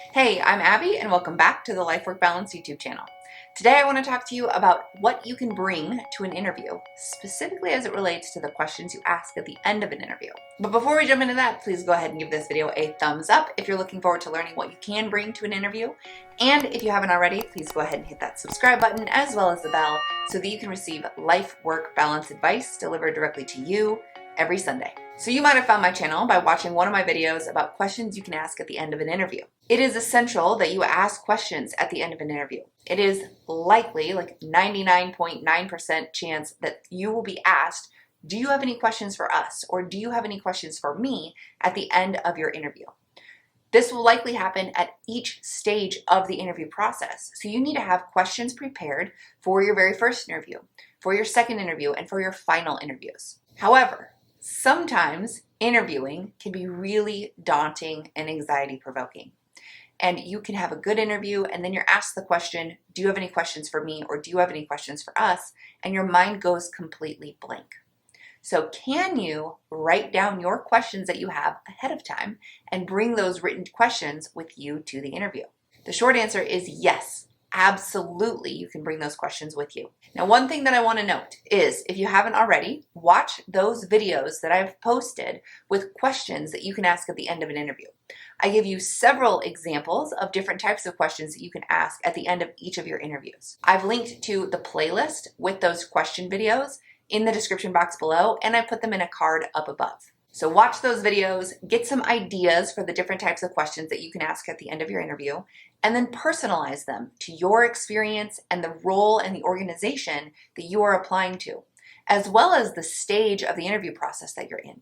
Hey, I'm Abby and welcome back to the Life Work Balance YouTube channel. Today I want to talk to you about what you can bring to an interview, specifically as it relates to the questions you ask at the end of an interview. But before we jump into that, please go ahead and give this video a thumbs up if you're looking forward to learning what you can bring to an interview. And if you haven't already, please go ahead and hit that subscribe button as well as the bell so that you can receive life work balance advice delivered directly to you every Sunday. So you might have found my channel by watching one of my videos about questions you can ask at the end of an interview. It is essential that you ask questions at the end of an interview. It is likely, like 99.9% chance that you will be asked, do you have any questions for us? Or do you have any questions for me at the end of your interview? This will likely happen at each stage of the interview process. So you need to have questions prepared for your very first interview, for your second interview, and for your final interviews. However, sometimes interviewing can be really daunting and anxiety-provoking. And you can have a good interview and then you're asked the question, do you have any questions for me or do you have any questions for us? And your mind goes completely blank. So can you write down your questions that you have ahead of time and bring those written questions with you to the interview? The short answer is yes. Absolutely, you can bring those questions with you. Now, one thing that I want to note is if you haven't already, watch those videos that I've posted with questions that you can ask at the end of an interview. I give you several examples of different types of questions that you can ask at the end of each of your interviews. I've linked to the playlist with those question videos in the description box below, and I put them in a card up above. So watch those videos, get some ideas for the different types of questions that you can ask at the end of your interview, and then personalize them to your experience and the role and the organization that you are applying to, as well as the stage of the interview process that you're in.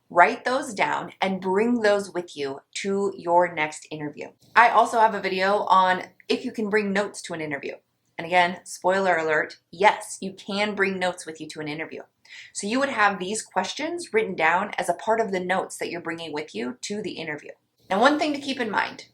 Write those down and bring those with you to your next interview. I also have a video on if you can bring notes to an interview. And again, spoiler alert, yes, you can bring notes with you to an interview. So you would have these questions written down as a part of the notes that you're bringing with you to the interview. Now, one thing to keep in mind,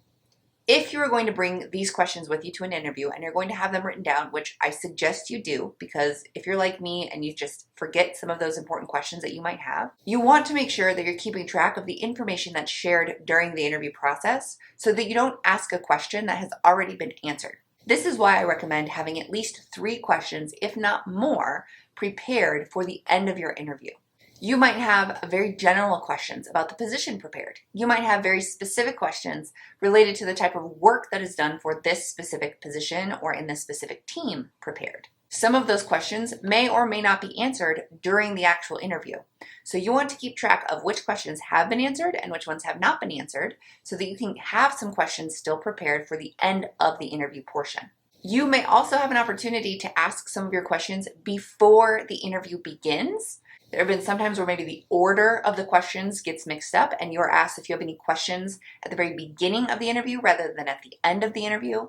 if you are going to bring these questions with you to an interview and you're going to have them written down, which I suggest you do, because if you're like me and you just forget some of those important questions that you might have, you want to make sure that you're keeping track of the information that's shared during the interview process so that you don't ask a question that has already been answered. This is why I recommend having at least 3 questions, if not more, prepared for the end of your interview. You might have very general questions about the position prepared. You might have very specific questions related to the type of work that is done for this specific position or in this specific team prepared. Some of those questions may or may not be answered during the actual interview. So you want to keep track of which questions have been answered and which ones have not been answered so that you can have some questions still prepared for the end of the interview portion. You may also have an opportunity to ask some of your questions before the interview begins. There have been some times where maybe the order of the questions gets mixed up and you're asked if you have any questions at the very beginning of the interview rather than at the end of the interview.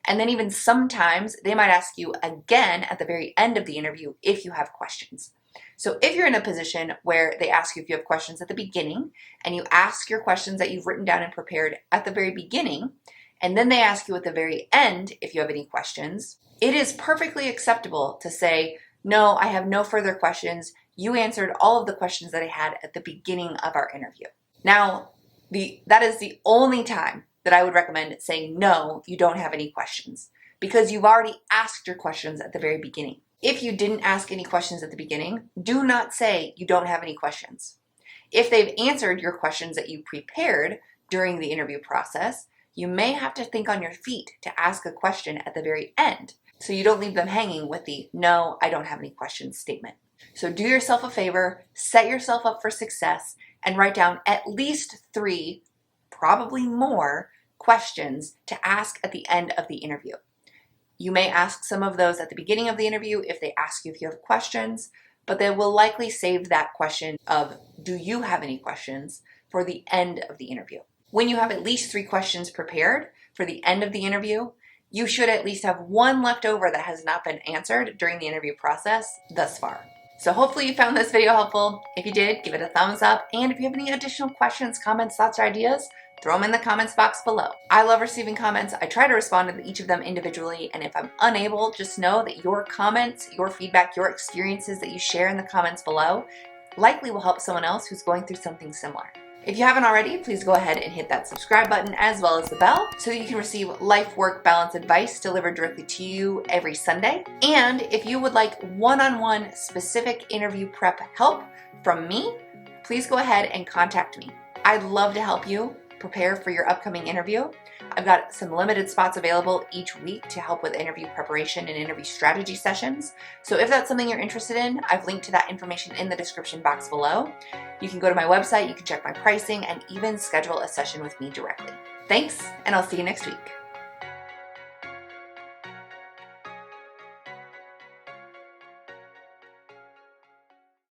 And then even sometimes they might ask you again at the very end of the interview if you have questions. So if you're in a position where they ask you if you have questions at the beginning and you ask your questions that you've written down and prepared at the very beginning, and then they ask you at the very end if you have any questions, it is perfectly acceptable to say, no, I have no further questions. You answered all of the questions that I had at the beginning of our interview. Now, that is the only time that I would recommend saying, no, you don't have any questions, because you've already asked your questions at the very beginning. If you didn't ask any questions at the beginning, do not say you don't have any questions. If they've answered your questions that you prepared during the interview process, you may have to think on your feet to ask a question at the very end, so you don't leave them hanging with the, no, I don't have any questions statement. So do yourself a favor, set yourself up for success, and write down at least 3, probably more, questions to ask at the end of the interview. You may ask some of those at the beginning of the interview if they ask you if you have questions, but they will likely save that question of, do you have any questions, for the end of the interview. When you have at least 3 questions prepared for the end of the interview, you should at least have 1 left over that has not been answered during the interview process thus far. So hopefully you found this video helpful. If you did, give it a thumbs up. And if you have any additional questions, comments, thoughts, or ideas, throw them in the comments box below. I love receiving comments. I try to respond to each of them individually. And if I'm unable, just know that your comments, your feedback, your experiences that you share in the comments below likely will help someone else who's going through something similar. If you haven't already, please go ahead and hit that subscribe button as well as the bell so that you can receive life-work balance advice delivered directly to you every Sunday. And if you would like one-on-one specific interview prep help from me, please go ahead and contact me. I'd love to help you prepare for your upcoming interview. I've got some limited spots available each week to help with interview preparation and interview strategy sessions. So if that's something you're interested in, I've linked to that information in the description box below. You can go to my website, you can check my pricing, and even schedule a session with me directly. Thanks, and I'll see you next week.